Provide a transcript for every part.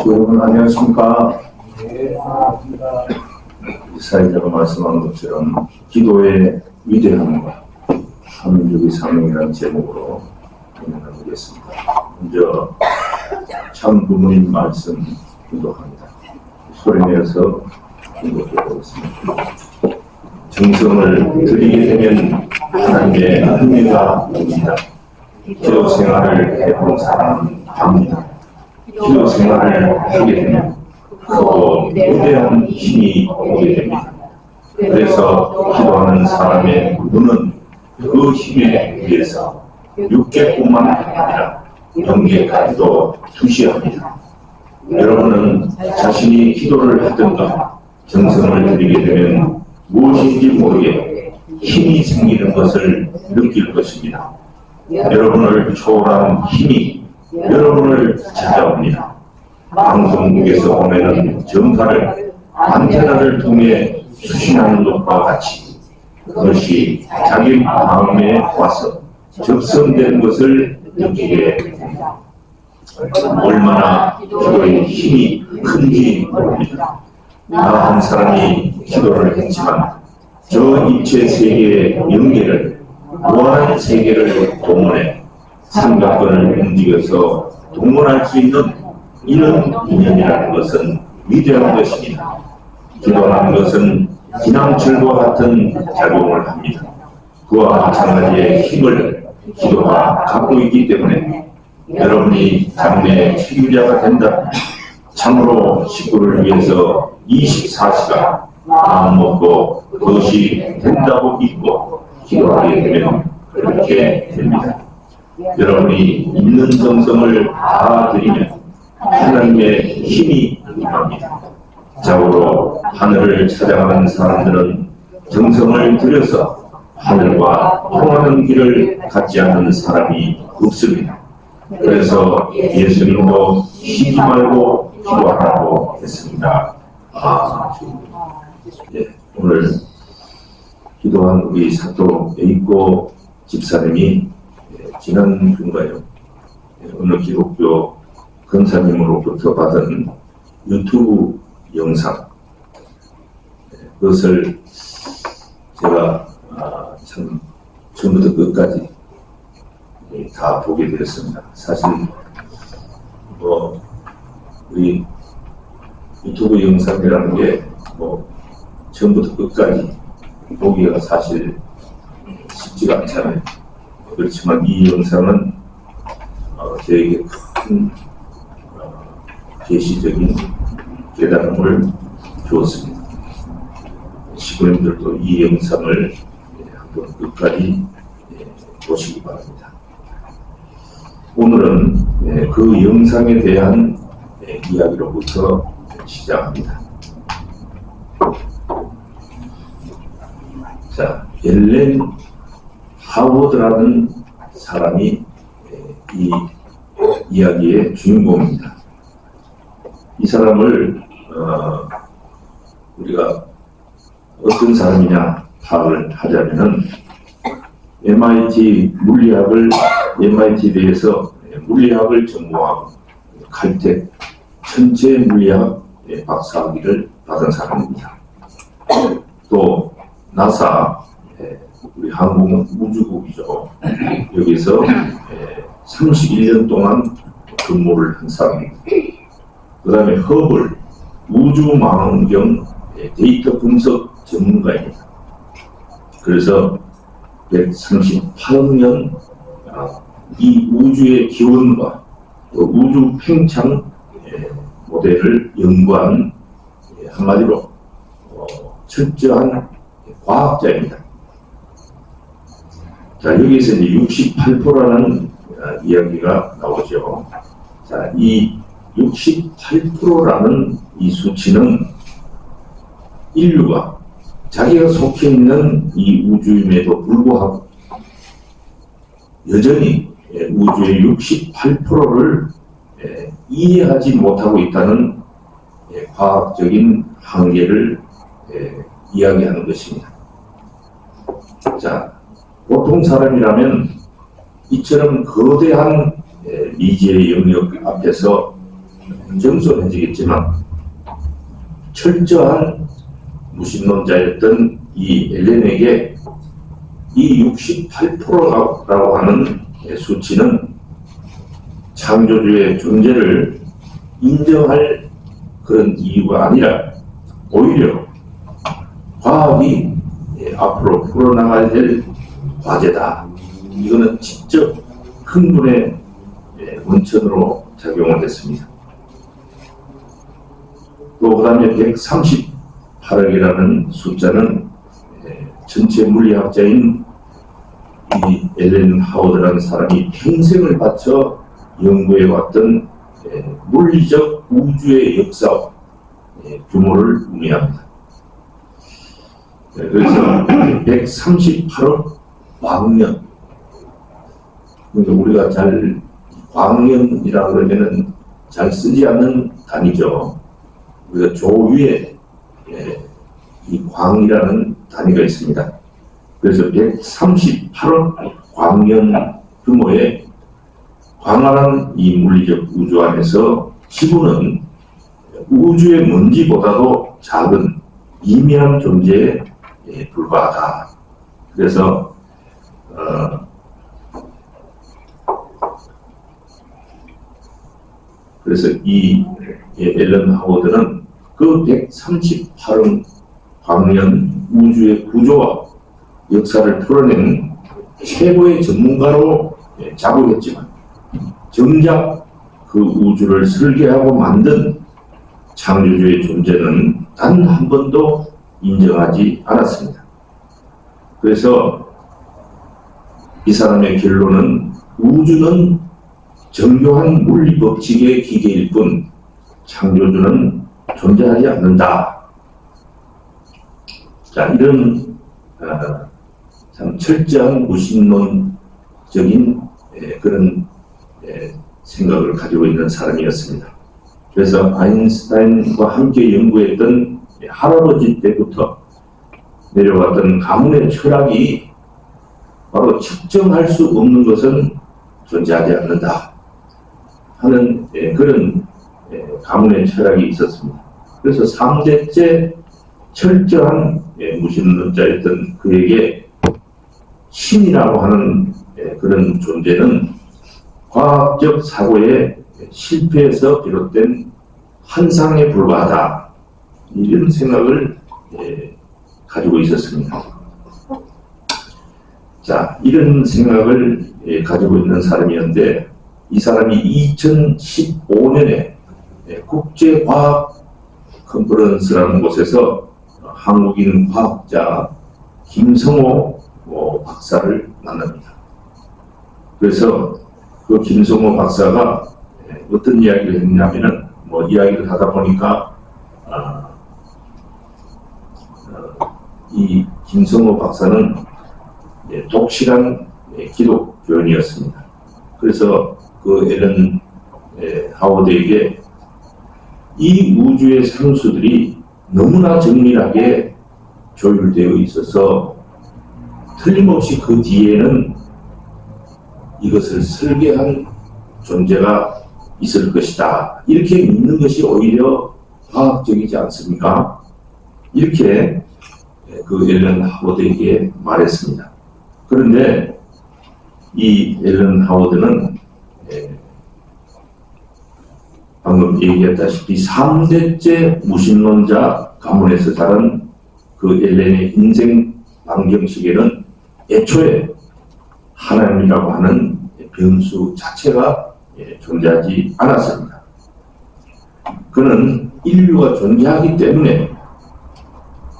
여러분 안녕하십니까? 이사야가 말씀한 것처럼 기도의 위대함과 하늘주의 사명이라는 제목으로 진행하겠습니다. 먼저 참 부모님 말씀 기도합니다. 소리내어서 기도해보겠습니다. 정성을 드리게 되면 하나님의 은혜가 옵니다. 기도 생활을 해본 사람은 압니다. 기도 생활을 하게 되면 크고 위대한 힘이 오게 됩니다. 그래서 기도하는 사람의 눈은 그 힘에 의해서 육계뿐만 아니라 영계까지도 투시합니다. 여러분은 자신이 기도를 하든가 정성을 들이게 되면 무엇인지 모르게 힘이 생기는 것을 느낄 것입니다. 여러분을 초월한 힘이 여러분을 찾아옵니다. 방송국에서 보면은 전파를 안테나를 통해 수신하는 것과 같이 그것이 자기 마음에 와서 접선된 것을 느끼게 됩니다. 얼마나 기도의 힘이 큰지 모릅니다. 나 한 사람이 기도를 했지만 저 입체 세계의 연계를 무한한 세계를 동원해 삼각권을 움직여서 동원할 수 있는 이런 인연이라는 것은 위대한 것입니다. 기도하는 것은 기남철과 같은 작용을 합니다. 그와 마찬가지의 힘을 기도가 갖고 있기 때문에 여러분이 장래의 책임자가 된다. 참으로 식구를 위해서 24시간 마음 먹고 그것이 된다고 믿고 기도하게 되면 그렇게 됩니다. 여러분이 있는 정성을 다 드리면 하나님의 힘이 임합니다. 자고로 하늘을 찾아가는 사람들은 정성을 들여서 하늘과 통하는 길을 갖지 않는 사람이 없습니다. 그래서 예수님도 쉬지 말고 기도하라고 했습니다. 오늘 기도한 우리 사도 에이코 집사님이 지난 주인가요? 어느 기독교 권사님으로부터 받은 유튜브 영상, 그것을 제가 참 처음부터 끝까지 다 보게 되었습니다. 사실 우리 유튜브 영상이라는 게 처음부터 끝까지 보기가 사실 쉽지가 않잖아요. 그렇지만 이 영상은 저에게 큰 계시적인 깨달음을 주었습니다. 시부님들도 이 영상을 한번 끝까지 보시기 바랍니다. 오늘은 그 영상에 대한 이야기로부터 시작합니다. 자, 엘렌 하워드라는 사람이 이 이야기의 주인공입니다. 이 사람을 우리가 어떤 사람이냐 파악을 하자면은 MIT대에서 물리학을 전공하고 칼텍 천체 물리학 박사학위를 받은 사람입니다. 또 나사 우리 항공우주국이죠. 여기서 31년 동안 근무를 한 사람입니다. 그 다음에 허블 우주망원경 데이터 분석 전문가입니다. 그래서 138년 이 우주의 기원과 우주 팽창 모델을 연구한 한마디로 철저한 과학자입니다. 자, 여기서 이제 68%라는 이야기가 나오죠. 자, 이 68%라는 이 수치는 인류가 자기가 속해 있는 이 우주임에도 불구하고 여전히 우주의 68%를 이해하지 못하고 있다는 과학적인 한계를 이야기하는 것입니다. 자, 보통 사람이라면 이처럼 거대한 미지의 영역 앞에서 정손해지겠지만 철저한 무신론자였던 이 엘렌에게 이 68%라고 하는 수치는 창조주의 존재를 인정할 그런 이유가 아니라 오히려 과학이 앞으로 풀어나가야 될 과제다. 이거는 직접 흥분의 원천으로 작용을 했습니다. 또 그다음에 138억이라는 숫자는 전체 물리학자인 이 엘렌 하워드라는 사람이 평생을 바쳐 연구해왔던 물리적 우주의 역사 규모를 의미합니다. 그래서 138억 광년, 그러니까 우리가 잘 광년이라고 그러면은 잘 쓰지 않는 단위죠. 우리가 조위에 이 광이라는 단위가 있습니다. 그래서 138억 광년 규모의 광활한 이 물리적 우주 안에서 지구는 우주의 먼지보다도 작은 미미한 존재에 불과하다. 그래서 이 앨런 하워드는 그 138억 광년 우주의 구조와 역사를 풀어낸 최고의 전문가로 자부했지만 정작 그 우주를 설계하고 만든 창조주의 존재는 단 한 번도 인정하지 않았습니다. 그래서 이 사람의 결론은 우주는 정교한 물리 법칙의 기계일 뿐 창조주는 존재하지 않는다. 자, 이런 참 철저한 무신론적인 그런 생각을 가지고 있는 사람이었습니다. 그래서 아인슈타인과 함께 연구했던 할아버지 때부터 내려왔던 가문의 철학이 바로 측정할 수 없는 것은 존재하지 않는다 하는 그런 가문의 철학이 있었습니다. 그래서 3대째 철저한 무신론자였던 그에게 신이라고 하는 그런 존재는 과학적 사고의 실패에서 비롯된 환상에 불과하다. 이런 생각을 가지고 있었습니다. 자, 이런 생각을 가지고 있는 사람이었는데 이 사람이 2015년에 국제과학 컨퍼런스라는 곳에서 한국인 과학자 김성호 박사를 만납니다. 그래서 그 김성호 박사가 어떤 이야기를 했냐면은 이야기를 하다 보니까 이 김성호 박사는 독실한 기독교인이었습니다. 그래서 그 앨런 하워드에게 이 우주의 상수들이 너무나 정밀하게 조율되어 있어서 틀림없이 그 뒤에는 이것을 설계한 존재가 있을 것이다. 이렇게 믿는 것이 오히려 과학적이지 않습니까? 이렇게 그 앨런 하워드에게 말했습니다. 그런데 이 앨런 하워드는 방금 얘기했다시피 3대째 무신론자 가문에서 자란 그 앨런의 인생 방정식에는 애초에 하나님이라고 하는 변수 자체가 존재하지 않았습니다. 그는 인류가 존재하기 때문에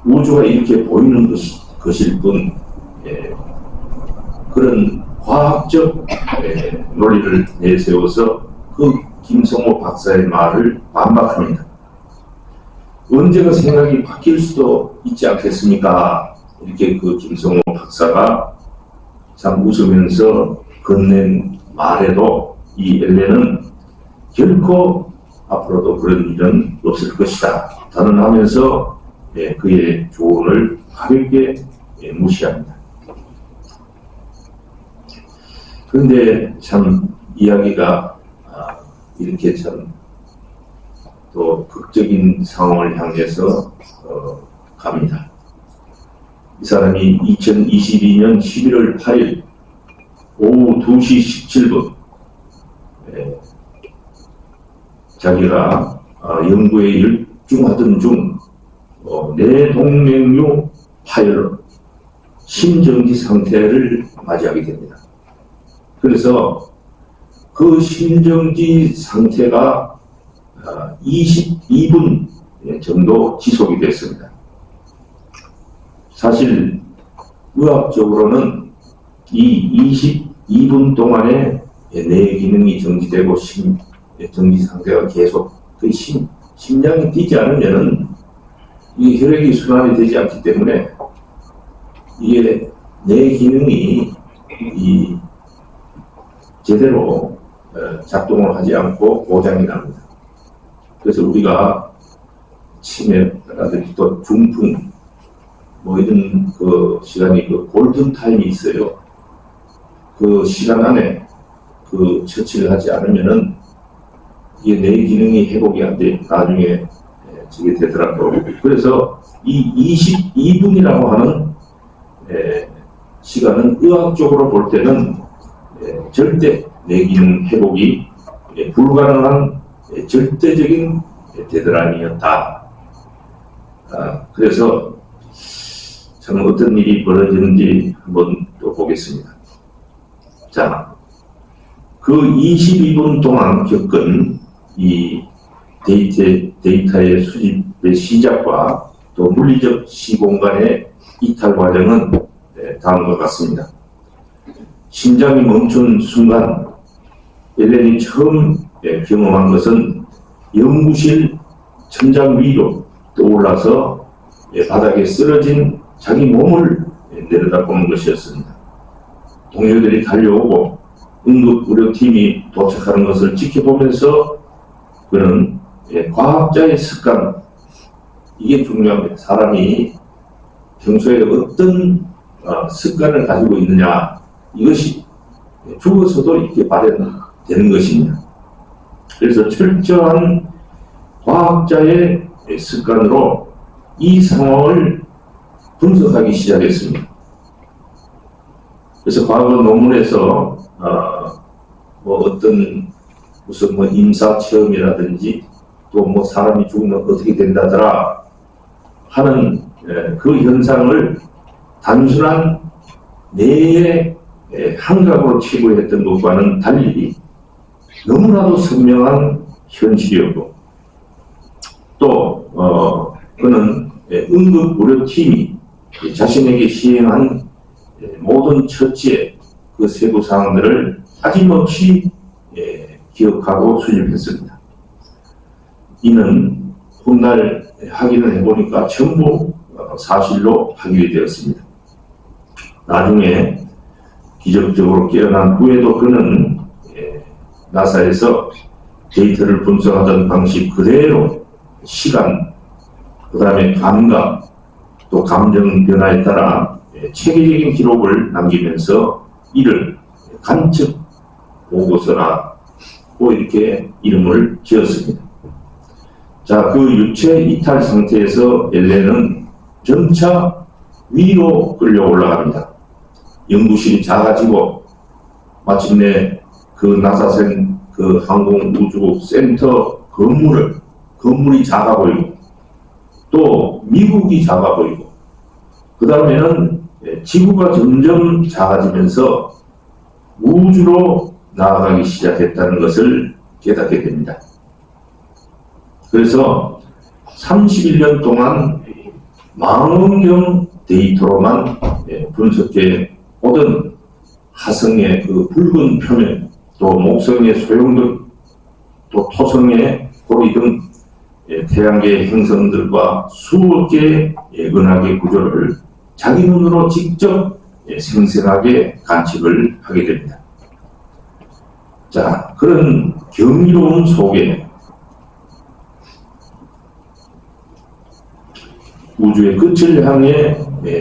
우주가 이렇게 보이는 것일 뿐 그런 과학적 논리를 내세워서 그 김성호 박사의 말을 반박합니다. 언제가 생각이 바뀔 수도 있지 않겠습니까? 이렇게 그 김성호 박사가 참 웃으면서 건넨 말에도 이 앨런은 결코 앞으로도 그런 일은 없을 것이다 단언하면서 그의 조언을 가볍게 무시합니다. 그런데 참 이야기가 이렇게 참 또 극적인 상황을 향해서 갑니다. 이 사람이 2022년 11월 8일 오후 2시 17분 자기가 연구에 일중하던 중 뇌동맥류 파열 심정지 상태를 맞이하게 됩니다. 그래서 그 심정지 상태가 22분 정도 지속이 됐습니다. 사실 의학적으로는 이 22분 동안에 뇌 기능이 정지되고 정지 상태가 계속 심장이 뛰지 않으면은 이 혈액이 순환이 되지 않기 때문에 이게 뇌 기능이 제대로 작동을 하지 않고 고장이 납니다. 그래서 우리가 치매라든지 또 중풍 이런 그 시간이 그 골든 타임이 있어요. 그 시간 안에 그 처치를 하지 않으면은 이게 뇌 기능이 회복이 안 돼 나중에 저게 되더라고요. 그래서 이 22분이라고 하는 시간은 의학적으로 볼 때는 절대 뇌 기능 회복이 불가능한 절대적인 데드라인이었다. 그래서 참 어떤 일이 벌어지는지 한번 또 보겠습니다. 자, 그 22분 동안 겪은 이 데이터의 수집의 시작과 또 물리적 시공간의 이탈 과정은 다음과 같습니다. 심장이 멈춘 순간 엘렌이 처음 경험한 것은 연구실 천장 위로 떠올라서 바닥에 쓰러진 자기 몸을 내려다보는 것이었습니다. 동료들이 달려오고 응급의료팀이 도착하는 것을 지켜보면서 그는 과학자의 습관, 이게 중요합니다. 사람이 평소에 어떤 습관을 가지고 있느냐, 이것이 죽어서도 이렇게 발현되는 것입니다. 그래서 철저한 과학자의 습관으로 이 상황을 분석하기 시작했습니다. 그래서 과거 논문에서 어떤 무슨 임사 체험이라든지 또 사람이 죽으면 어떻게 된다더라 하는 그 현상을 단순한 뇌의 한각으로 치부했던 것과는 달리 너무나도 선명한 현실이었고, 또 그는 응급의료팀이 자신에게 시행한 모든 처치의 그 세부 사항들을 빠짐없이 기억하고 수집했습니다. 이는 훗날 확인을 해보니까 전부 사실로 확인이 되었습니다. 나중에 기적적으로 깨어난 후에도 그는 나사에서 데이터를 분석하던 방식 그대로 시간, 그 다음에 감각, 또 감정 변화에 따라 체계적인 기록을 남기면서 이를 관측 보고서라고 이렇게 이름을 지었습니다. 자, 그 유체 이탈 상태에서 엘렌은 점차 위로 끌려 올라갑니다. 연구실이 작아지고 마침내 그 나사센 그 항공우주국 센터 건물이 작아 보이고 또 미국이 작아 보이고 그 다음에는 지구가 점점 작아지면서 우주로 나아가기 시작했다는 것을 깨닫게 됩니다. 그래서 31년 동안 망원경 데이터로만 분석해 오던 화성의 그 붉은 표면, 또 목성의 소용돌이, 또 토성의 고리 등 태양계의 행성들과 수억 개의 은하계 구조를 자기 눈으로 직접 생생하게 관측을 하게 됩니다. 자, 그런 경이로움 속에 우주의 끝을 향해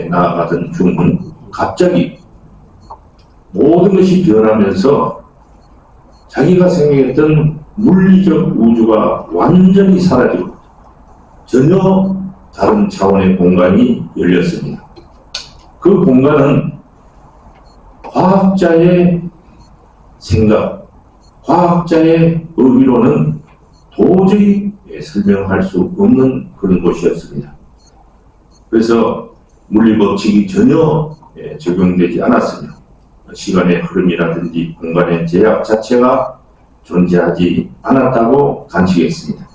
나아가던 중은 갑자기 모든 것이 변하면서 자기가 생각했던 물리적 우주가 완전히 사라지고 전혀 다른 차원의 공간이 열렸습니다. 그 공간은 과학자의 생각, 과학자의 의미로는 도저히 설명할 수 없는 그런 곳이었습니다. 그래서 물리법칙이 전혀 적용되지 않았으며 시간의 흐름이라든지 공간의 제약 자체가 존재하지 않았다고 관측했습니다.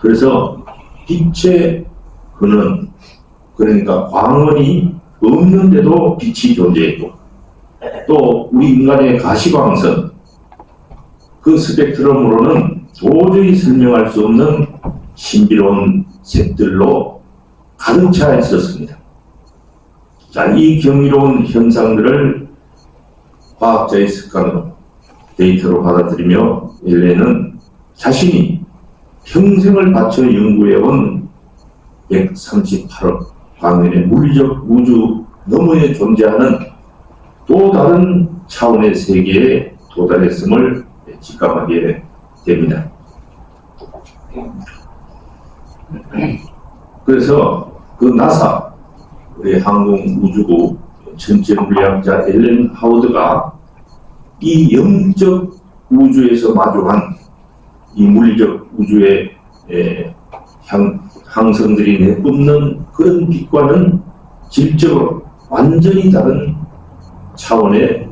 그래서 빛의 근원, 그러니까 광원이 없는데도 빛이 존재했고, 또 우리 인간의 가시광선, 그 스펙트럼으로는 도저히 설명할 수 없는 신비로운 색들로 가득 차 있었습니다. 자, 이 경이로운 현상들을 과학자의 습관으로 데이터로 받아들이며 엘렌은 자신이 평생을 바쳐 연구해온 138억 광년의 물리적 우주 너머에 존재하는 또 다른 차원의 세계에 도달했음을 직감하게 됩니다. 그래서 그 나사, 우리 항공우주국 천체물리학자 앨런 하워드가 이 영적 우주에서 마주한 이 물리적 우주의 항성들이 내뿜는 그런 빛과는 질적으로 완전히 다른 차원의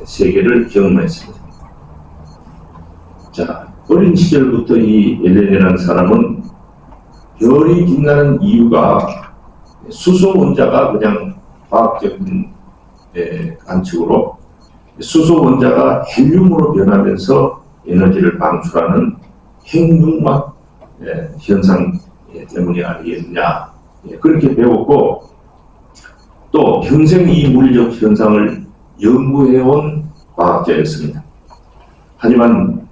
세계를 경험했습니다. 자, 어린 시절부터 이 앨런이라는 사람은 별이 빛나는 이유가 수소 원자가 그냥 과학적인 관측으로 수소 원자가 헬륨으로 변하면서 에너지를 방출하는 핵융합 현상 때문이 아니겠느냐, 그렇게 배웠고, 또 평생 이 물리적 현상을 연구해온 과학자였습니다. 하지만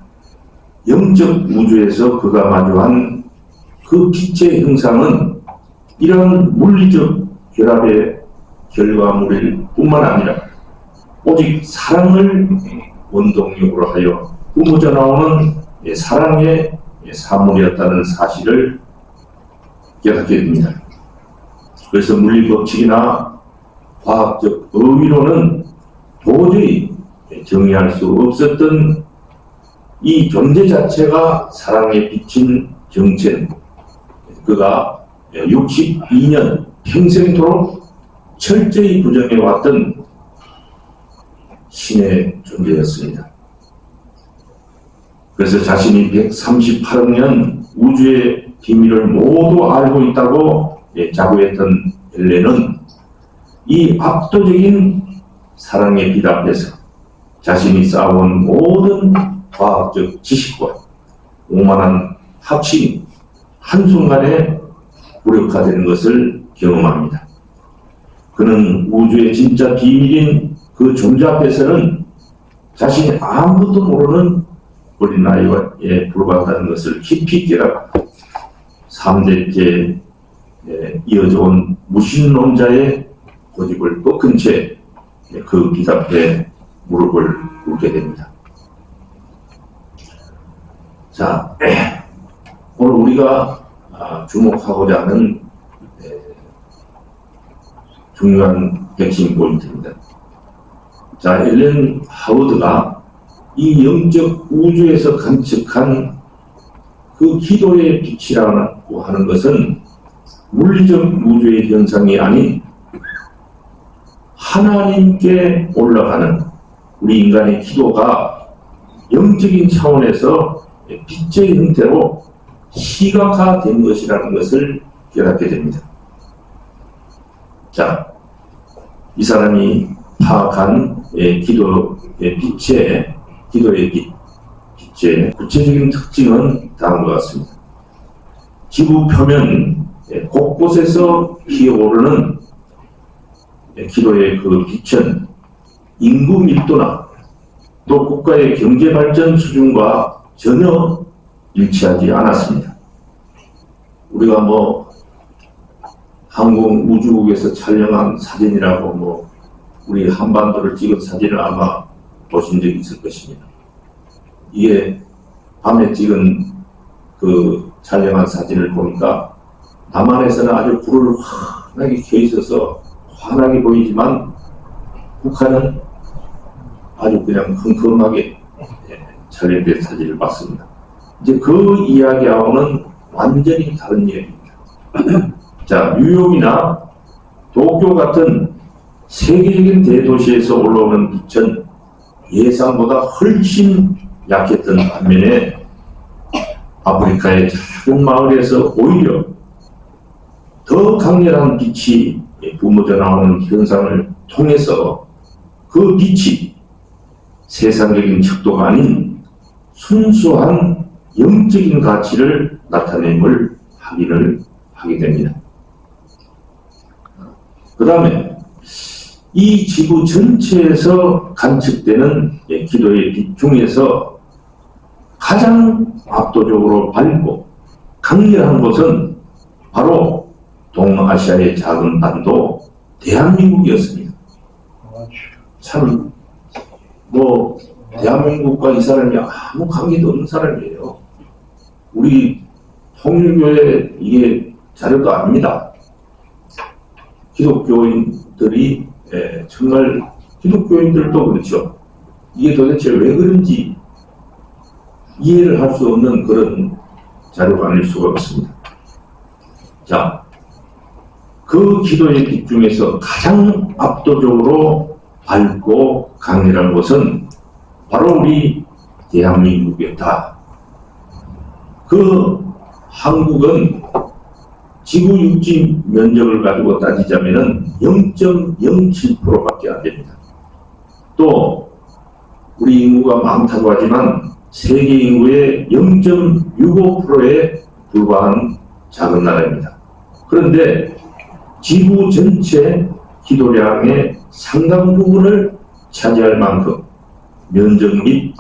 영적 우주에서 그가 마주한 그 빛의 형상은 이러한 물리적 결합의 결과물일 뿐만 아니라 오직 사랑을 원동력으로 하여 뿜어져 나오는 사랑의 사물이었다는 사실을 깨닫게 됩니다. 그래서 물리법칙이나 과학적 의미로는 도저히 정의할 수 없었던 이 존재 자체가 사랑에 비친 정체는 그가 62년 평생토록 철저히 부정해왔던 신의 존재였습니다. 그래서 자신이 138억 년 우주의 비밀을 모두 알고 있다고 자부했던 앨런은 이 압도적인 사랑의 빛 앞에서 자신이 쌓아온 모든 과학적 지식과 오만한 확신이 한순간에 무력화되는 것을 경험합니다. 그는 우주의 진짜 비밀인 그 존재 앞에서는 자신이 아무것도 모르는 어린아이에 불과하다는 것을 깊이 깨닫고 3대째 이어져 온 무신론자의 고집을 꺾은 채 그 빛 앞에 무릎을 꿇게 됩니다. 자, 오늘 우리가 주목하고자 하는 중요한 핵심 포인트입니다. 자, 앨런 하워드가 이 영적 우주에서 관측한 그 기도의 빛이라고 하는 것은 물리적 우주의 현상이 아닌 하나님께 올라가는 우리 인간의 기도가 영적인 차원에서 빛의 형태로 시각화된 것이라는 것을 깨닫게 됩니다. 자, 이 사람이 파악한 기도의 빛의 구체적인 특징은 다음과 같습니다. 지구 표면 곳곳에서 피어오르는 기도의 그 빛은 인구 밀도나 또 국가의 경제 발전 수준과 전혀 일치하지 않았습니다. 우리가 항공우주국에서 촬영한 사진이라고 우리 한반도를 찍은 사진을 아마 보신 적이 있을 것입니다. 이게 밤에 찍은 그 촬영한 사진을 보니까 남한에서는 아주 불을 환하게 켜 있어서 환하게 보이지만 북한은 아주 그냥 컴컴하게 촬영된 사진을 봤습니다. 이제 그 이야기하고는 완전히 다른 이야기입니다. 자, 뉴욕이나 도쿄 같은 세계적인 대도시에서 올라오는 빛은 예상보다 훨씬 약했던 반면에 아프리카의 작은 마을에서 오히려 더 강렬한 빛이 뿜어져 나오는 현상을 통해서 그 빛이 세상적인 척도가 아닌 순수한 영적인 가치를 나타냄을 확인을 하게 됩니다. 그 다음에 이 지구 전체에서 관측되는 기도의 빛 중에서 가장 압도적으로 밝고 강렬한 곳은 바로 동아시아의 작은 반도 대한민국이었습니다. 참 대한민국과 이 사람이 아무 관계도 없는 사람이에요. 우리 통일교회 이게 자료도 아닙니다. 기독교인들이 정말 기독교인들도 그렇죠. 이게 도대체 왜 그런지 이해를 할 수 없는 그런 자료가 아닐 수가 없습니다. 자, 그 기도의 빛 중에서 가장 압도적으로 밝고 강렬한 것은 바로 우리 대한민국이었다. 그 한국은 지구 육지 면적을 가지고 따지자면 0.07%밖에 안 됩니다. 또 우리 인구가 많다고 하지만 세계 인구의 0.65%에 불과한 작은 나라입니다. 그런데 지구 전체 기도량의 상당 부분을 차지할 만큼 면적 및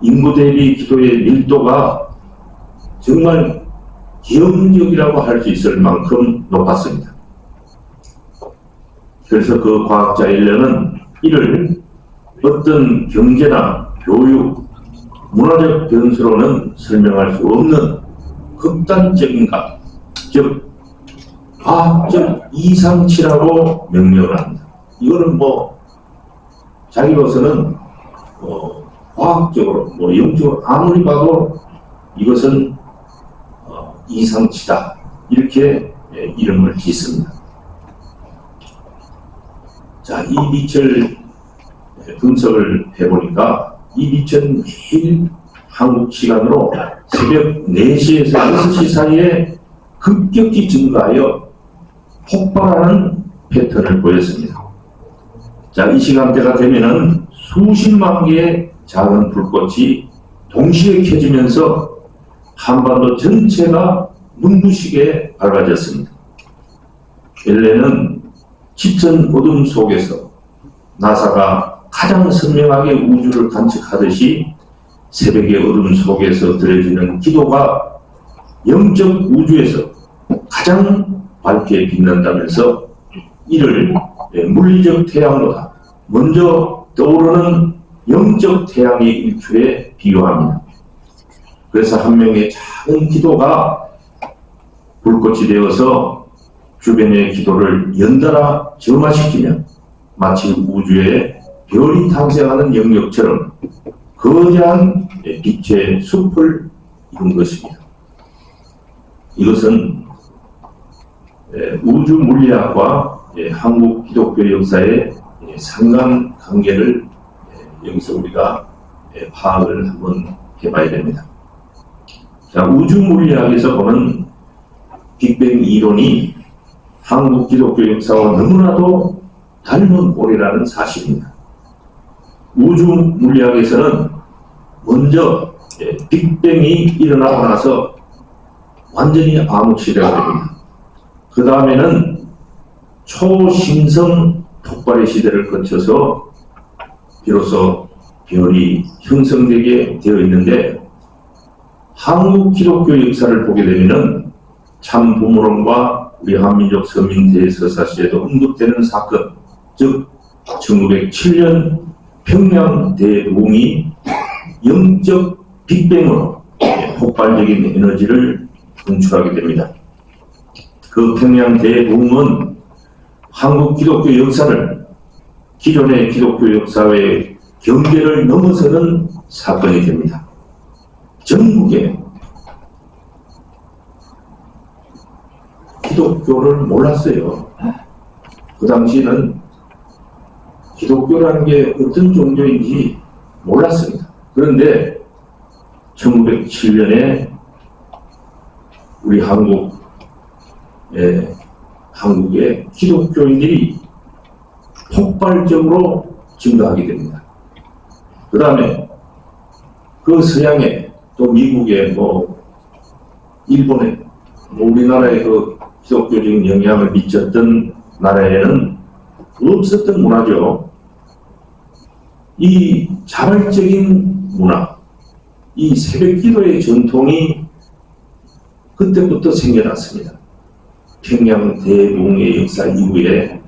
인구 대비 기도의 밀도가 정말 기형적이라고 할 수 있을 만큼 높았습니다. 그래서 그 과학자 일련은 이를 어떤 경제나 교육, 문화적 변수로는 설명할 수 없는 극단적인 것, 즉 과학적 이상치라고 명명을 합니다. 이거는 자기로서는 과학적으로 영적으로 아무리 봐도 이것은 이상치다 이렇게 이름을 짓습니다. 자, 이 빛을 분석을 해보니까 이 빛은 매일 한국 시간으로 새벽 4시에서 6시 사이에 급격히 증가하여 폭발하는 패턴을 보였습니다. 자, 이 시간대가 되면은 수십만 개의 작은 불꽃이 동시에 켜지면서 한반도 전체가 눈부시게 밝아졌습니다. 원래는 짙은 어둠 속에서 나사가 가장 선명하게 우주를 관측하듯이 새벽의 어둠 속에서 드려지는 기도가 영적 우주에서 가장 밝게 빛난다면서 이를 물리적 태양보다 먼저 떠오르는 영적 태양의 일출에 비유합니다. 그래서 한 명의 작은 기도가 불꽃이 되어서 주변의 기도를 연달아 점화시키며 마치 우주에 별이 탄생하는 영역처럼 거대한 빛의 숲을 이룬 것입니다. 이것은 우주 물리학과 한국 기독교 역사의 상관관계를 여기서 우리가 파악을 한번 해봐야 됩니다. 자, 우주 물리학에서 보는 빅뱅 이론이 한국 기독교 역사와 너무나도 닮은 오래라는 사실입니다. 우주 물리학에서는 먼저 빅뱅이 일어나고 나서 완전히 암흑시대가 됩니다. 그 다음에는 초신성 폭발의 시대를 거쳐서 비로소 별이 형성되게 되어 있는데, 한국 기독교 역사를 보게 되면 참 부모론과 우리 한민족 서민 대서사 시에도 언급되는 사건, 즉 1907년 평양 대붕이 영적 빅뱅으로 폭발적인 에너지를 분출하게 됩니다. 그 평양 대부흥은 한국 기독교 역사를 기존의 기독교 역사의 경계를 넘어서는 사건이 됩니다. 전국에 기독교를 몰랐어요. 그 당시에는 기독교라는 게 어떤 종교인지 몰랐습니다. 그런데 1907년에 우리 한국의 기독교인들이 폭발적으로 증가하게 됩니다. 그 다음에 그 서양에 또 미국에 일본에 우리나라에 그 기독교적인 영향을 미쳤던 나라에는 없었던 문화죠. 이 자발적인 문화, 이 새벽기도의 전통이 그때부터 생겨났습니다. 평양 대부흥의 역사 이후에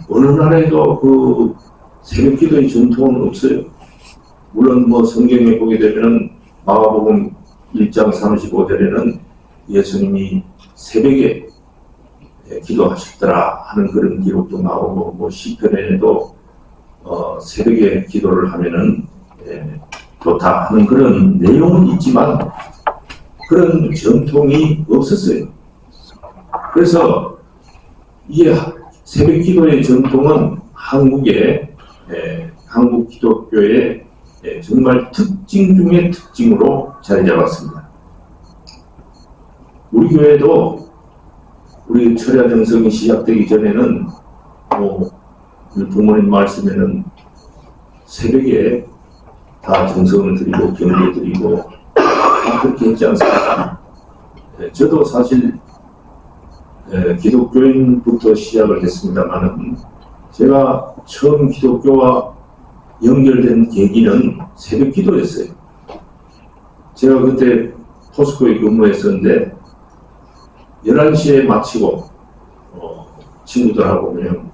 어느 나라에도 그 새벽기도의 전통은 없어요. 물론 성경에 보게 되면 마가복음 1장 35절에는 예수님이 새벽에 기도하셨더라 하는 그런 기록도 나오고 시편에도 새벽에 기도를 하면은 좋다 하는 그런 내용은 있지만 그런 전통이 없었어요. 그래서 이 새벽 기도의 전통은 한국 기독교의 정말 특징 중의 특징으로 자리 잡았습니다. 우리 교회도 우리 철야 정성이 시작되기 전에는 부모님 말씀에는 새벽에 다 정성을 드리고 경배 드리고 그렇게 했지 않습니까? 저도 사실 기독교인부터 시작을 했습니다만 제가 처음 기독교와 연결된 계기는 새벽 기도였어요. 제가 그때 포스코에 근무했었는데 11시에 마치고 친구들하고 그냥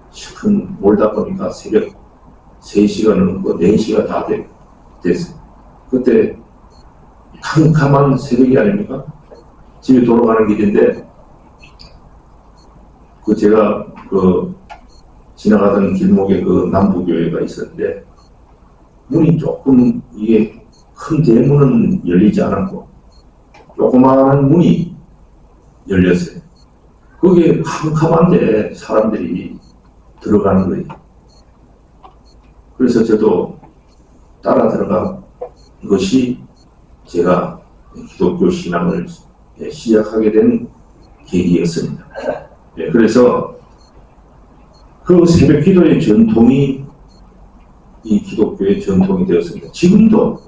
시큰 몰다 보니까 새벽 3시가 넘고 4시가 다 됐어요. 그때 캄캄한 새벽이 아닙니까? 집에 돌아가는 길인데 제가 지나가던 길목에 남부교회가 있었는데 문이 조금 이게 큰 대문은 열리지 않았고 조그마한 문이 열렸어요. 거기에 캄캄한데 사람들이 들어가는 거예요. 그래서 저도 따라 들어간 것이 제가 기독교 신앙을 시작하게 된 계기였습니다. 그래서 그 새벽 기도의 전통이 이 기독교의 전통이 되었습니다. 지금도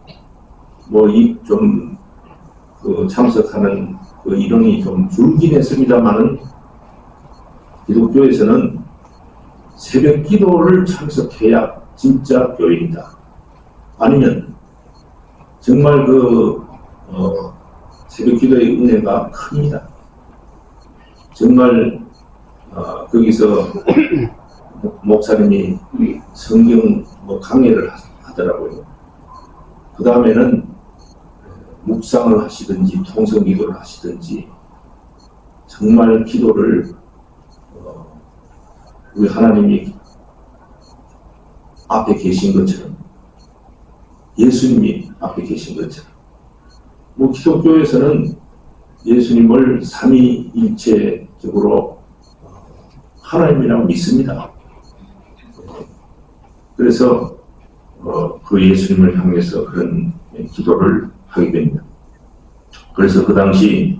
참석하는 인원이 좀 줄긴 했습니다만은 기독교에서는 새벽 기도를 참석해야 진짜 교인이다. 아니면 정말 새벽 기도의 은혜가 큽니다. 정말 거기서 목사님이 성경 강해를 하더라고요. 그 다음에는 묵상을 하시든지 통성 기도를 하시든지 정말 기도를 우리 하나님이 앞에 계신 것처럼 예수님이 앞에 계신 것처럼 기독교에서는 예수님을 삼위일체적으로 하나님이라고 믿습니다. 그래서 그 예수님을 향해서 그런 기도를 하게 됩니다. 그래서 그 당시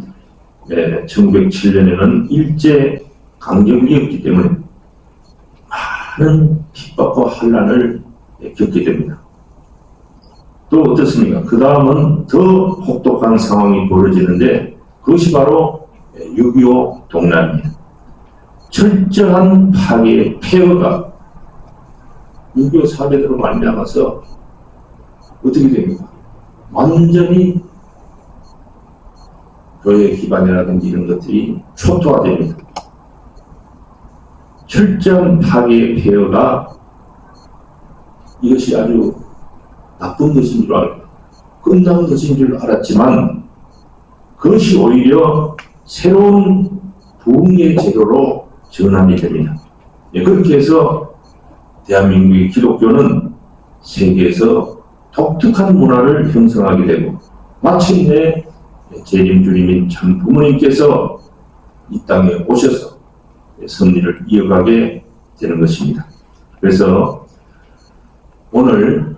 1907년에는 일제 강점기였기 때문에 많은 핍박과 환난을 겪게 됩니다. 또 어떻습니까? 그 다음은 더 혹독한 상황이 벌어지는데 그것이 바로 6.25 동란입니다. 철저한 파괴, 폐허가 6.25 사례대로 말미암아서 어떻게 됩니까? 완전히 교회 기반이라든지 이런 것들이 초토화됩니다. 철저한 파괴, 폐허가 이것이 아주 나쁜 것인 줄 알고 끝난 것인 줄 알았지만 그것이 오히려 새로운 부흥의 재료로 전환이 됩니다. 그렇게 해서 대한민국의 기독교는 세계에서 독특한 문화를 형성하게 되고 마침내 재림 주님인 참 부모님께서 이 땅에 오셔서 섭리를 이어가게 되는 것입니다. 그래서 오늘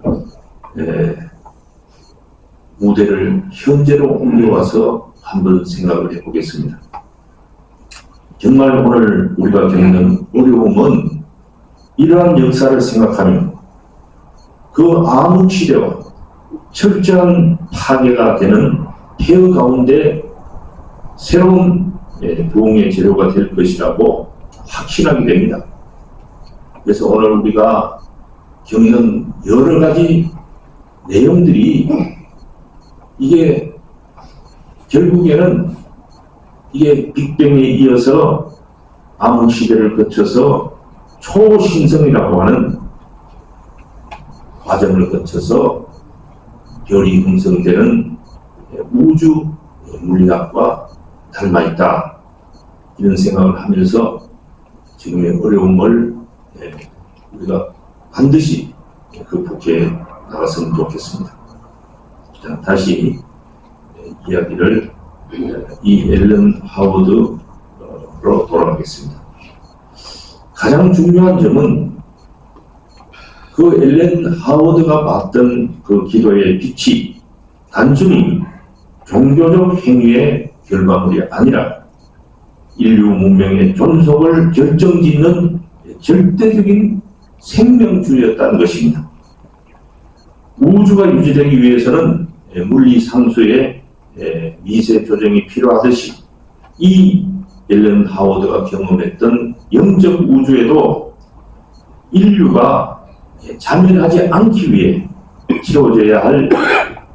무대를 현재로 옮겨와서 한번 생각을 해보겠습니다. 정말 오늘 우리가 겪는 어려움은 이러한 역사를 생각하며 그 암흑 시대와 철저한 파괴가 되는 폐허 가운데 새로운 부흥의 재료가 될 것이라고 확신하게 됩니다. 그래서 오늘 우리가 겪는 여러 가지 내용들이 이게 결국에는 이게 빅뱅에 이어서 암흑 시대를 거쳐서 초신성이라고 하는 과정을 거쳐서 별이 형성되는 우주 물리학과 닮아있다, 이런 생각을 하면서 지금의 어려움을 우리가 반드시 극복해 나갔으면 좋겠습니다. 자, 다시 이야기를 이 앨런 하워드로 돌아가겠습니다. 가장 중요한 점은 그 앨런 하워드가 봤던 그 기도의 빛이 단순히 종교적 행위의 결과물이 아니라 인류 문명의 존속을 결정짓는 절대적인 생명주의였다는 것입니다. 우주가 유지되기 위해서는 물리 상수의 미세 조정이 필요하듯이 이 앨런 하워드가 경험했던 영적 우주에도 인류가 자멸하지 않기 위해 치러져야 할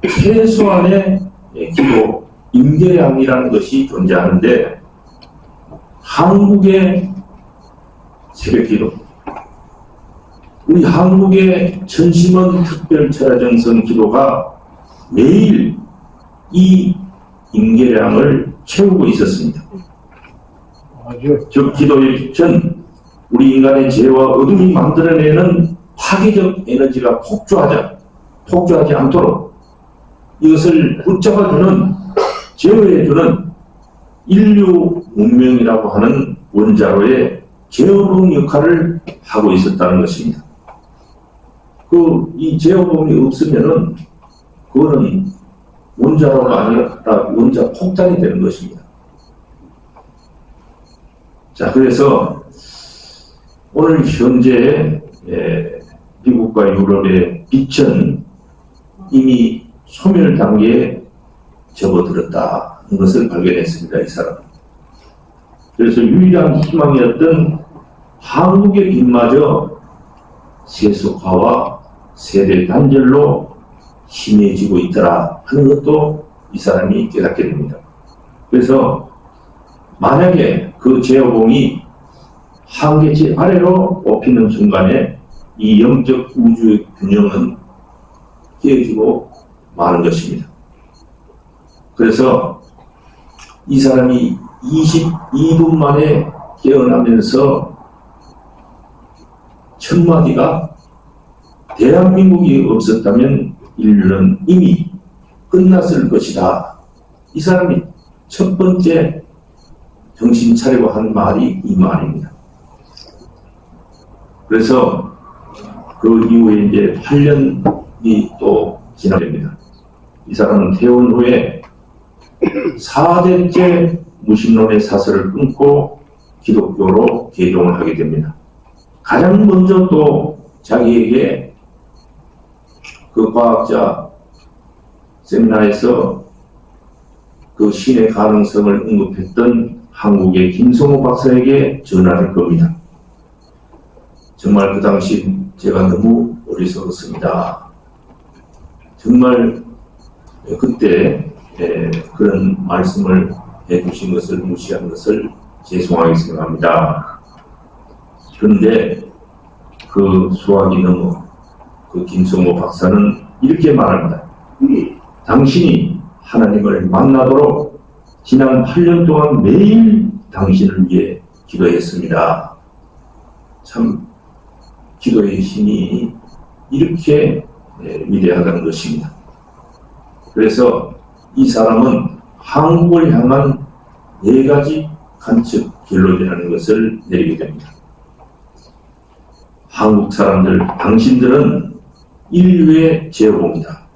최소한의 기도 임계량이라는 것이 존재하는데, 한국의 새벽기도, 우리 한국의 천심원 특별철야정성 기도가 매일 이 임계량을 채우고 있었습니다. 즉 기도의 빛은 우리 인간의 죄와 어둠이 만들어내는 파괴적 에너지가 폭주하지 않도록 이것을 붙잡아주는, 제어해주는 인류 문명이라고 하는 원자로의 제어봉 역할을 하고 있었다는 것입니다. 이 제어봉이 없으면은 그거는 원자로가 아니라 원자 폭탄이 되는 것입니다. 자, 그래서 오늘 현재 미국과 유럽의 빛은 이미 소멸 단계에 접어들었다는 것을 발견했습니다, 이 사람은. 그래서 유일한 희망이었던 한국의 빛마저 세속화와 세대 단절로 심해지고 있더라 하는 것도 이 사람이 깨닫게 됩니다. 그래서 만약에 그 제어봉이 한계치 아래로 뽑히는 순간에 이 영적 우주의 균형은 깨지고 마는 것입니다. 그래서 이 사람이 22분 만에 깨어나면서 첫 마디가 대한민국이 없었다면 인류는 이미 끝났을 것이다. 이 사람이 첫 번째 정신 차리고 한 말이 이 말입니다. 그래서 그 이후에 이제 8년이 또 지나갑니다. 이 사람은 퇴원 후에 4대째 무신론의 사설을 끊고 기독교로 개종을 하게 됩니다. 가장 먼저 또 자기에게 그 과학자 세미나에서 그 신의 가능성을 언급했던 한국의 김성호 박사에게 전화할 겁니다. 정말 그 당시 제가 너무 어리석었습니다. 정말 그때 그런 말씀을 해주신 것을 무시한 것을 죄송하게 생각합니다. 그런데 그 수학이 넘어 그 김성호 박사는 이렇게 말합니다. 당신이 하나님을 만나도록 지난 8년 동안 매일 당신을 위해 기도했습니다. 참 기도의 힘이 이렇게 위대하다는 것입니다. 그래서 이 사람은 한국을 향한 4가지 관측 결론이라는 것을 내리게 됩니다. 한국 사람들, 당신들은 인류의 제호입니다.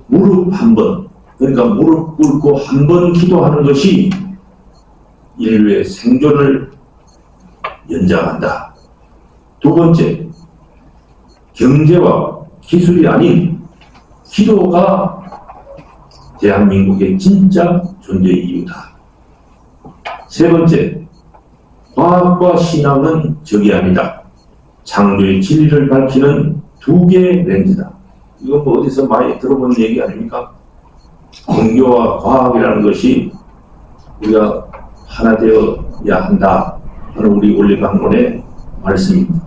무릎 한 번, 그러니까 무릎 꿇고 한 번 기도하는 것이 인류의 생존을 연장한다. 2번째, 경제와 기술이 아닌 기도가 대한민국의 진짜 존재의 이유다. 3번째, 과학과 신앙은 적이 아니다. 창조의 진리를 밝히는 2개의 렌즈다. 이건 뭐 어디서 많이 들어본 얘기 아닙니까? 종교와 과학이라는 것이 우리가 하나 되어야 한다 하는 우리 올리방론의 말씀입니다.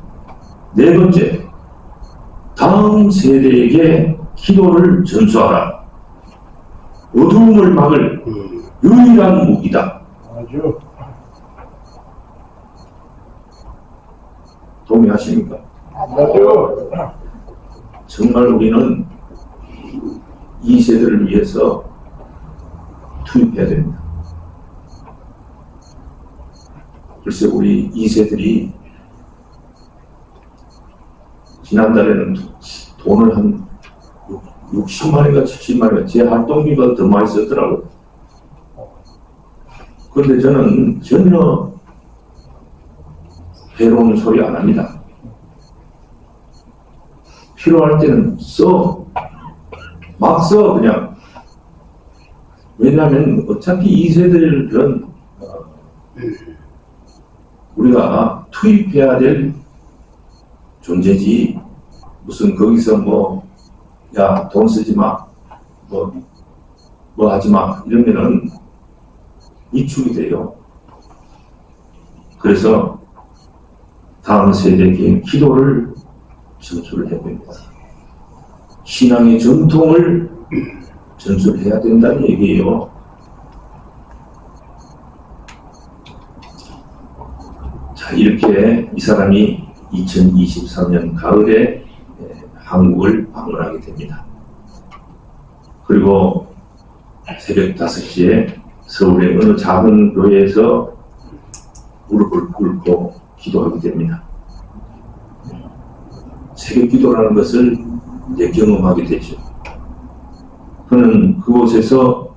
4번째, 다음 세대에게 기도를 전수하라. 어두움을 막을 유일한 무기다. 아주 동의하십니까? 아주 정말 우리는 이 세대를 위해서 투입해야 됩니다. 글쎄 우리 2세들이 지난달에는 돈을 한 60만원인가 70만원 제 활동비보다 더 많이 썼더라고요. 그런데 저는 전혀 괴로운 소리 안 합니다. 필요할 때는 써. 막 써, 그냥. 왜냐하면 어차피 2세들은 우리가 투입해야 될 존재지, 무슨 거기서 뭐, 야, 돈 쓰지 마, 뭐 하지 마, 이러면은 위축이 돼요. 그래서 다음 세대에게 기도를 전수를 해야 됩니다. 신앙의 전통을 전수해야 된다는 얘기예요. 자, 이렇게 이 사람이 2023년 가을에 한국을 방문하게 됩니다. 그리고 새벽 5시에 서울의 어느 작은 교회에서 무릎을 꿇고 기도하게 됩니다. 새벽 기도라는 것을 이제 경험하게 되죠. 그는 그곳에서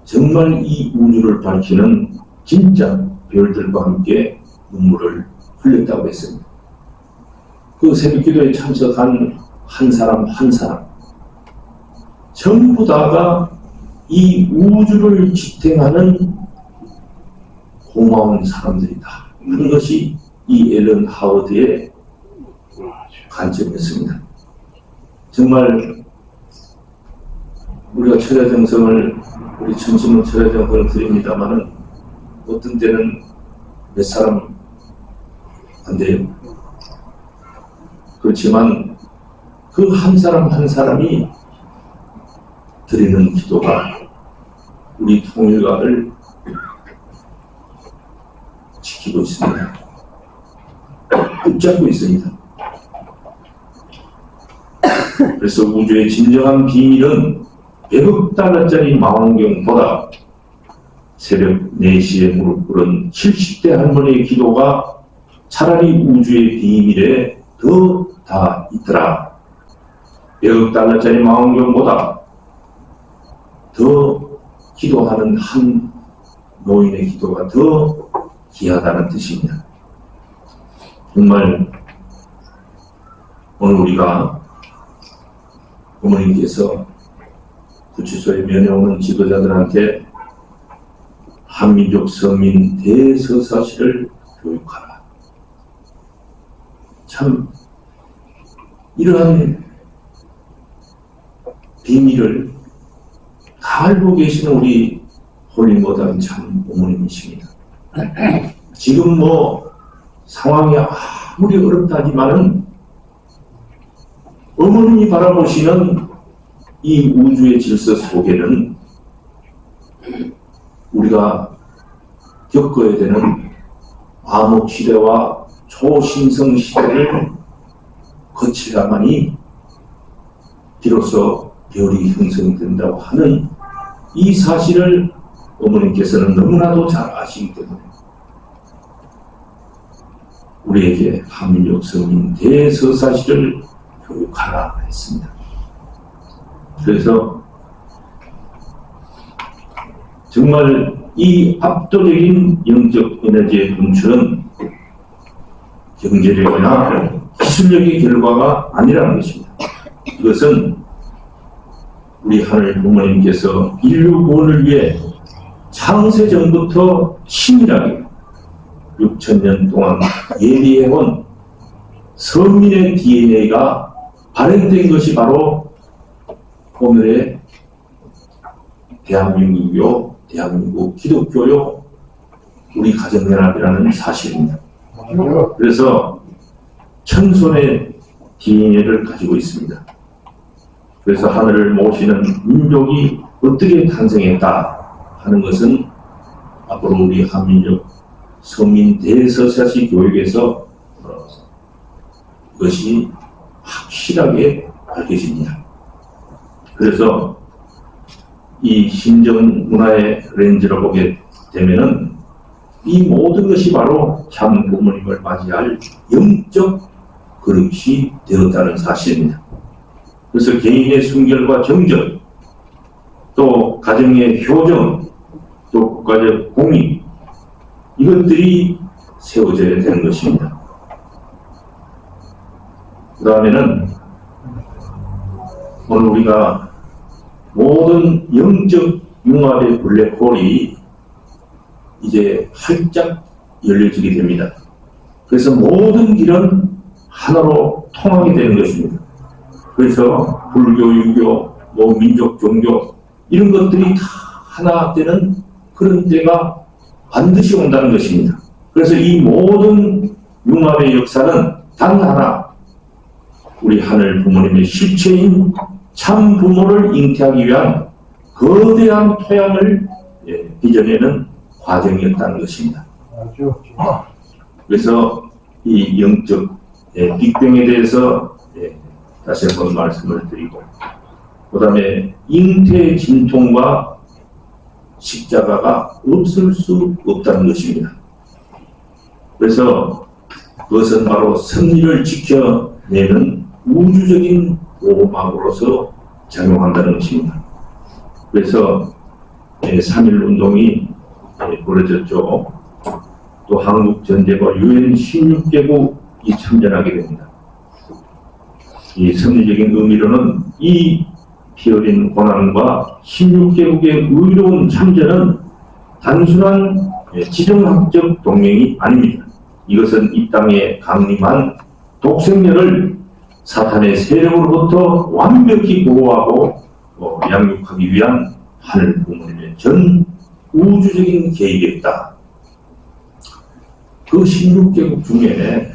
정말 이 우주를 밝히는 진짜 별들과 함께 눈물을 흘렸다고 했습니다. 그 새벽 기도에 참석한 한 사람 한 사람 전부 다가 이 우주를 지탱하는 고마운 사람들이다 하는 것이 이 앨런 하워드의 관점이었습니다. 정말 우리가 철야정성을 우리 천심은 철야정성을 드립니다마는 어떤 때는 몇 사람 안 돼요. 그렇지만 그 한 사람 한 사람이 드리는 기도가 우리 통일가를 지키고 있습니다. 붙잡고 있습니다. 그래서 우주의 진정한 비밀은 100억 달러짜리 망원경보다 새벽 4시에 무릎 꿇은 70대 할머니의 기도가 차라리 우주의 비밀에 더 다 있더라. 100억 달러짜리 망원경보다 더 기도하는 한 노인의 기도가 더 귀하다는 뜻입니다. 정말 오늘 우리가 부모님께서 구치소에 면회오는 지도자들한테 한민족 서민 대서사시를 교육하라. 참 이러한 비밀을 다 알고 계시는 우리 홀리모던 참 부모님이십니다. 지금 뭐 상황이 아무리 어렵다지만은 어머님이 바라보시는 이 우주의 질서 속에는 우리가 겪어야 되는 암흑 시대와 초신성 시대를 거쳐야만이 비로소 별이 형성된다고 하는 이 사실을 어머님께서는 너무나도 잘 아시기 때문에 우리에게 한민족 성민 대서사시를 교육하라 했습니다. 그래서 정말 이 압도적인 영적 에너지의 분출은 경제력이나 기술력의 결과가 아니라는 것입니다. 이것은 우리 하늘 부모님께서 인류 구원을 위해 창세전부터 치밀하게 6,000년 동안 예비해온 선민의 DNA가 발현된 것이 바로 오늘의 대한민국이요, 대한민국 기독교요, 우리 가정연합이라는 사실입니다. 맞아요. 그래서 천손의 DNA를 가지고 있습니다. 그래서 하늘을 모시는 민족이 어떻게 탄생했다 하는 것은 앞으로 우리 한민족 성민 대서사시 교육에서 그것이 확실하게 밝혀집니다. 그래서 이 신정 문화의 렌즈로 보게 되면은 이 모든 것이 바로 참 부모님을 맞이할 영적 그릇이 되었다는 사실입니다. 그래서 개인의 순결과 정적, 또 가정의 효정, 또 국가적 공익, 이것들이 세워져야 되는 것입니다. 그 다음에는 오늘 우리가 모든 영적 융합의 블랙홀이 이제 활짝 열려지게 됩니다. 그래서 모든 길은 하나로 통하게 되는 것입니다. 그래서 불교, 유교, 민족, 종교 이런 것들이 다 하나 되는 그런 때가 반드시 온다는 것입니다. 그래서 이 모든 융합의 역사는 단 하나, 우리 하늘 부모님의 실체인 참 부모를 잉태하기 위한 거대한 토양을 빚어내는 과정이었다는 것입니다. 맞죠. 그래서 이 영적 빅뱅에 대해서 다시 한번 말씀을 드리고, 그 다음에 잉태 진통과 십자가가 없을 수 없다는 것입니다. 그래서 그것은 바로 승리를 지켜내는 우주적인 보호막으로서 작용한다는 것입니다. 그래서 3.1 운동이 벌어졌죠. 또 한국 전제가 UN 16개국이 참전하게 됩니다. 이 섭리적인 의미로는 이 피어린 고난과 16개국의 의로운 참전은 단순한 지정학적 동맹이 아닙니다. 이것은 이 땅에 강림한 독생녀를 사탄의 세력으로부터 완벽히 보호하고 양육하기 위한 하늘 부모님의 전 우주적인 계획이었다. 그 16개국 중에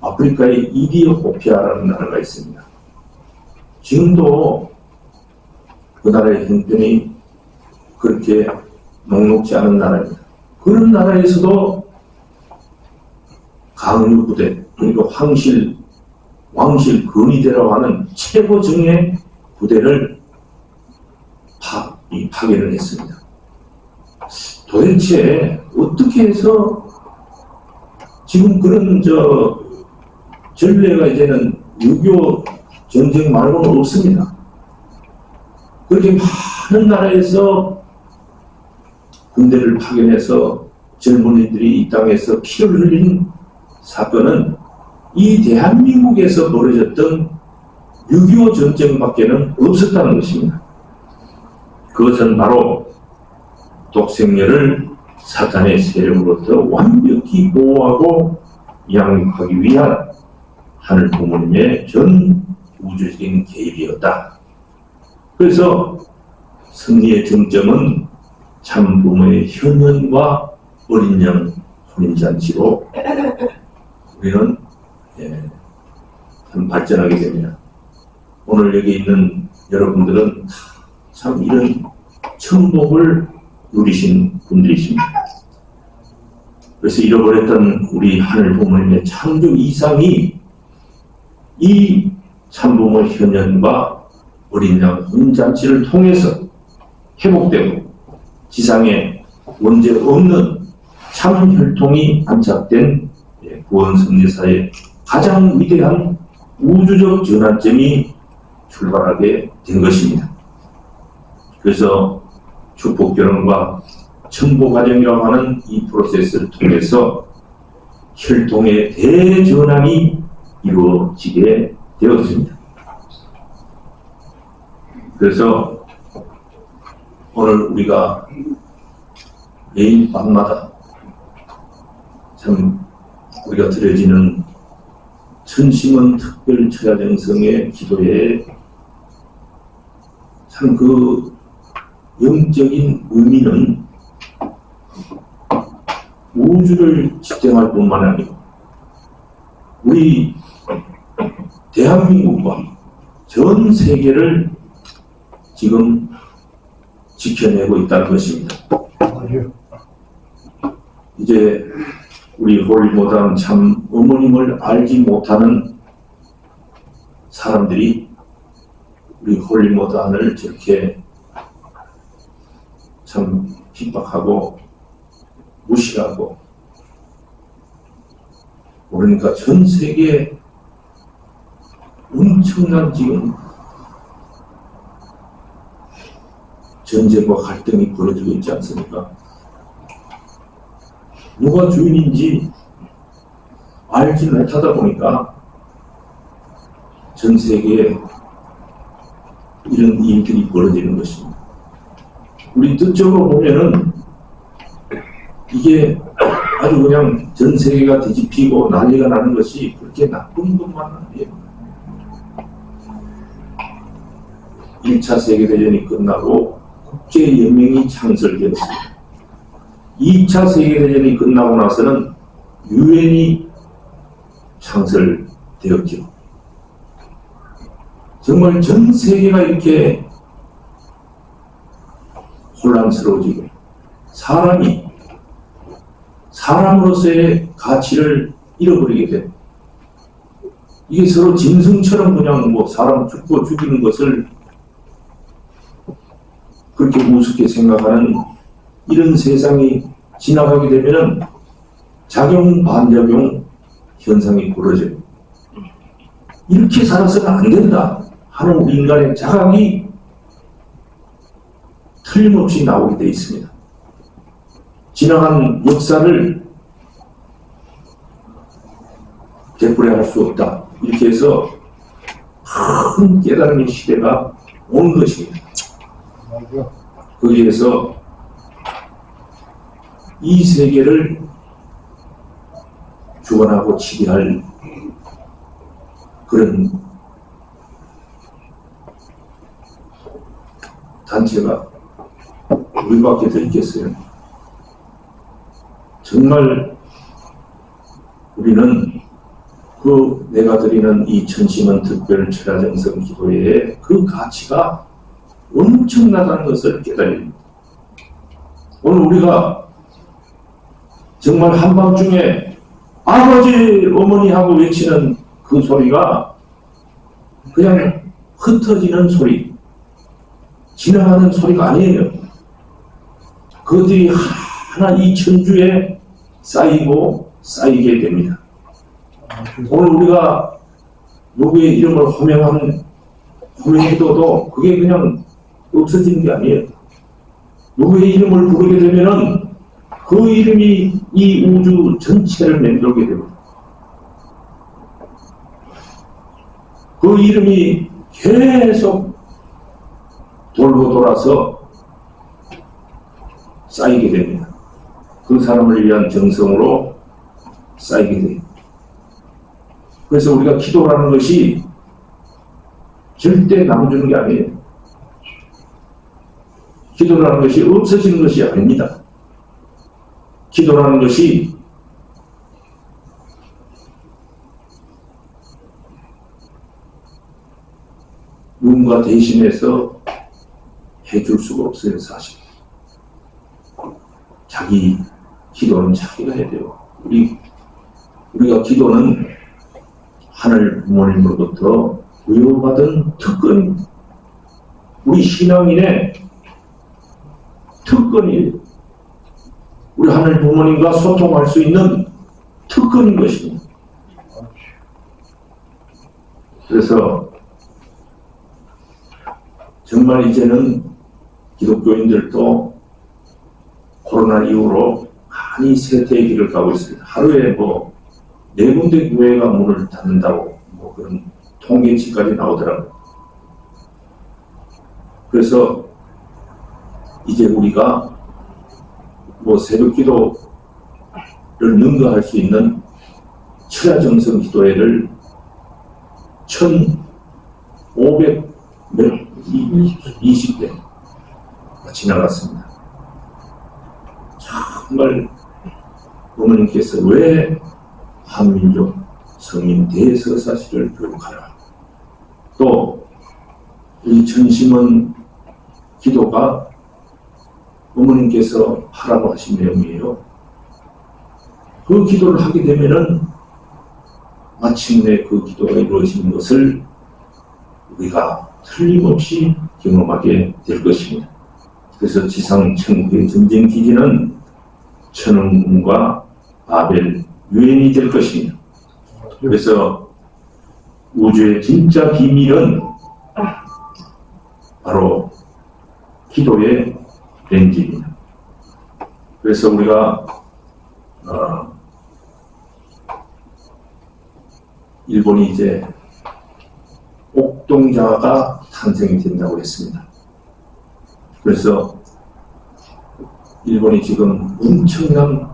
아프리카의 이디오피아라는 나라가 있습니다. 지금도 그 나라의 형편이 그렇게 녹록지 않은 나라입니다. 그런 나라에서도 강류부대, 그리고 왕실 근위대라고 하는 최고정예 부대를 파견을 했습니다. 도대체 어떻게 해서 지금 그런 전례가 이제는 6.25 전쟁 말고는 없습니다. 그렇게 많은 나라에서 군대를 파견해서 젊은이들이 이 땅에서 피를 흘린 사건은 이 대한민국에서 벌어졌던 6.25 전쟁밖에는 없었다는 것입니다. 그것은 바로 독생녀를 사탄의 세력으로부터 완벽히 보호하고 양육하기 위한 하늘 부모님의 전 우주적인 계획이었다. 그래서 승리의 정점은 참 부모의 현현과 어린 양 혼인잔치로 우리는 참 발전하게 됩니다. 오늘 여기 있는 여러분들은 참 이런 천복을 누리신 분들이십니다. 그래서 잃어버렸던 우리 하늘 부모님의 창조 이상이 이 참부모 현현과 어린 양 혼잔치를 통해서 회복되고 지상에 원죄 없는 참 혈통이 안착된 구원 성례사의 가장 위대한 우주적 전환점이 출발하게 된 것입니다. 그래서 축복결혼과 첨보 과정이라고 하는 이 프로세스를 통해서 혈통의 대전환이 이루어지게 되었습니다. 그래서 오늘 우리가 매일 밤마다 참 우리가 드려지는 천심원 특별 처자정성의 기도에 참 그 영적인 의미는 우주를 지탱할 뿐만 아니고 우리 대한민국과 전 세계를 지금 지켜내고 있다는 것입니다. 맞아요. 이제 우리 홀리모단 참 어머님을 알지 못하는 사람들이 우리 홀리모단을 저렇게 참 핍박하고 무시하고, 그러니까 전 세계에 엄청난 지금 전쟁과 갈등이 벌어지고 있지 않습니까? 누가 주인인지 알지 못하다 보니까 전 세계에 이런 일들이 벌어지는 것입니다. 우리 뜻적으로 보면은 이게 아주 그냥 전 세계가 뒤집히고 난리가 나는 것이 그렇게 나쁜 것만은 아니에요. 1차 세계대전이 끝나고 국제연맹이 창설되었습니다. 2차 세계대전이 끝나고 나서는 유엔이 창설되었죠. 정말 전 세계가 이렇게 혼란스러워지고 사람으로서의 가치를 잃어버리게 돼. 이게 서로 짐승처럼 그냥 뭐 사람 죽고 죽이는 것을 그렇게 우습게 생각하는 이런 세상이 지나가게 되면은 작용 반작용 현상이 벌어져요. 이렇게 살아서는 안 된다 하는 우리 인간의 자각이 틀림없이 나오게 되어 있습니다. 지나간 역사를 되풀이할 수 없다. 이렇게 해서 큰 깨달음의 시대가 온 것입니다. 맞아요. 거기에서 이 세계를 주관하고 지배할 그런 단체가 우리밖에 더 있겠어요. 정말 우리는 그 내가 드리는 이 천심원 특별 철야정성 기도회의 그 가치가 엄청나다는 것을 깨달아야 합니다. 오늘 우리가 정말 한밤중에 아버지 어머니 하고 외치는 그 소리가 그냥 흩어지는 소리, 지나가는 소리가 아니에요. 그것들이 하나 이 천주에 쌓이고 쌓이게 됩니다. 오늘 우리가 누구의 이름을 호명해도 그게 그냥 없어지는 게 아니에요. 누구의 이름을 부르게 되면은 그 이름이 이 우주 전체를 맴돌게 됩니다. 그 이름이 계속 돌고 돌아서 쌓이게 됩니다. 그 사람을 위한 정성으로 쌓이게 됩니다. 그래서 우리가 기도라는 것이 절대 남주는 게 아니에요. 기도라는 것이 없어지는 것이 아닙니다. 기도라는 것이 누군가 대신해서 해줄 수가 없어요, 사실. 자기 기도는 자기가 해야 돼요. 우리가 기도는 하늘 부모님으로부터 부여받은 특권, 우리 신앙인의 특권이에요. 우리 하늘 부모님과 소통할 수 있는 특권인 것입니다. 그래서 정말 이제는 기독교인들도 코로나 이후로 많이 쇠퇴의 길을 가고 있습니다. 하루에 4군데 교회가 문을 닫는다고 그런 통계치까지 나오더라고요. 그래서 이제 우리가 새벽 기도를 능가할 수 있는 철야정성 기도회를 1520대 지나갔습니다. 정말 어머님께서 왜 한민족 성인 대서사시를 교육하라. 또 이 전심은 기도가 어머님께서 하라고 하신 내용이에요. 그 기도를 하게 되면은 마침내 그 기도가 이루어지는 것을 우리가 틀림없이 경험하게 될 것입니다. 그래서 지상 천국의 전쟁 기지는 천왕궁과 바벨 유엔이 될 것입니다. 그래서 우주의 진짜 비밀은 바로 기도의 렌즈입니다. 그래서 우리가 일본이 이제 옥동자가 탄생이 된다고 했습니다. 그래서 일본이 지금 엄청난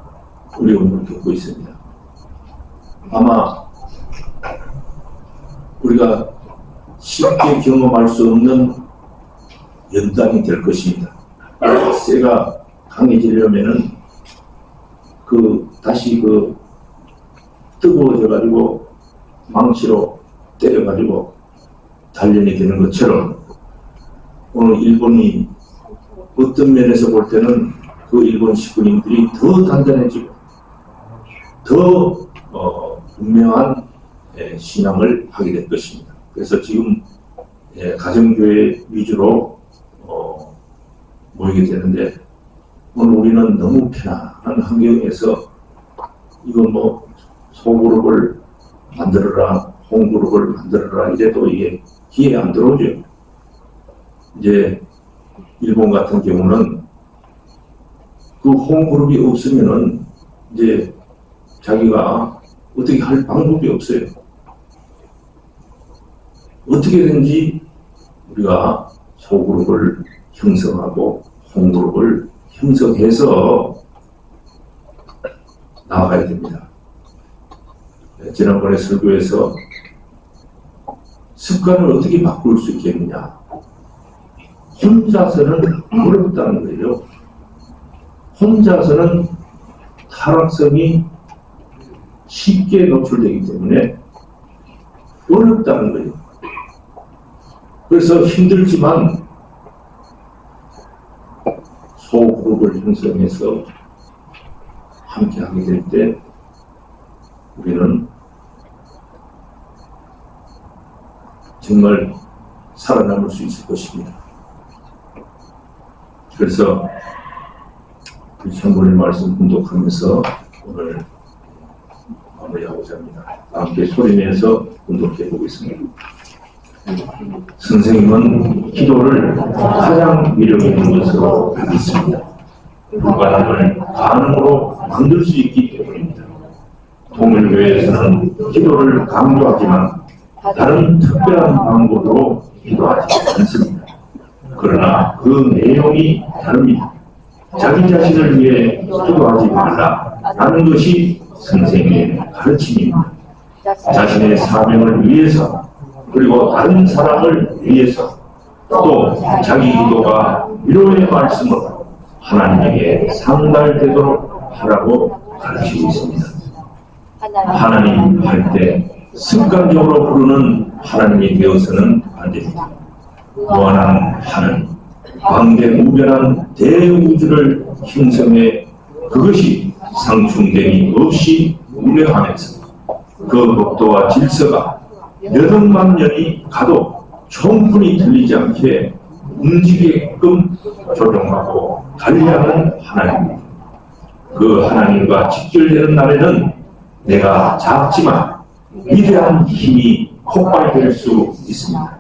어려움을 겪고 있습니다. 아마 우리가 쉽게 경험할 수 없는 연단이 될 것입니다. 세가 강해지려면은 다시 뜨거워져 가지고 망치로 때려 가지고 단련이 되는 것처럼 오늘 일본이 어떤 면에서 볼 때는 그 일본 식구님들이 더 단단해지고 더 분명한 신앙을 하게 될 것입니다. 그래서 지금 가정교회 위주로 모이게 되는데 오늘 우리는 너무 편안한 환경에서 이거 소그룹을 만들어라, 홈그룹을 만들어라 이래도 이게 귀에 안 들어오죠. 이제 일본 같은 경우는 그 홈그룹이 없으면은 이제 자기가 어떻게 할 방법이 없어요. 어떻게든지 우리가 소그룹을 형성하고 홈그룹을 형성해서 나아가야 됩니다. 지난번에 설교에서 습관을 어떻게 바꿀 수 있겠느냐. 혼자서는 어렵다는 거예요. 혼자서는 타락성이 쉽게 노출되기 때문에 어렵다는 거예요. 그래서 힘들지만 소그룹을 형성해서 함께 하게 될 때 우리는 정말 살아남을 수 있을 것입니다. 그래서 우리 장로님 말씀 분독하면서 오늘 마무리하고자 합니다. 함께 소리내서 분독해 보겠습니다. 선생님은 기도를 가장 위력 있는 것으로 믿습니다. 불가능을 가능으로 만들 수 있기 때문입니다. 통일교회에서는 기도를 강조하지만 다른 특별한 방법으로 기도하지 않습니다. 그러나 그 내용이 다릅니다. 자기 자신을 위해 기도하지 말라라는 것이 선생님의 가르침입니다. 자신의 사명을 위해서 그리고 다른 사람을 위해서 또 자기 기도가 위로의 말씀으로 하나님에게 상달되도록 하라고 가르치고 있습니다. 하나님 할 때 습관적으로 부르는 하나님이 되어서는 안 됩니다. 무한한 하늘, 광대무변한 대우주를 형성해 그것이 상충됨이 없이 운행하면서 그 법도와 질서가 몇 억만 년이 가도 총분이 틀리지 않게 움직이게끔 조정하고 관리하는 하나님입니다. 그 하나님과 직결되는 날에는 내가 작지만 위대한 힘이 폭발될 수 있습니다.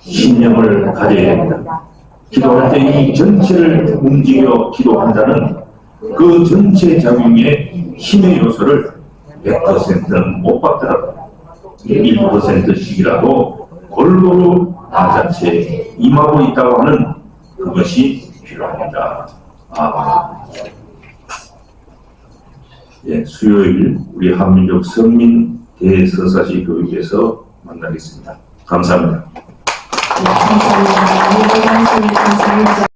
신념을 가져야 됩니다. 기도할 때 이 전체를 움직여 기도한다는 그 전체 작용의 힘의 요소를 100%는 못 받더라도 1%씩이라도 골고루 나 자체에 임하고 있다고 하는 그것이 필요합니다. 수요일 우리 한민족 성민 대서사시 교육에서 만나겠습니다. 감사합니다. 감사합니다.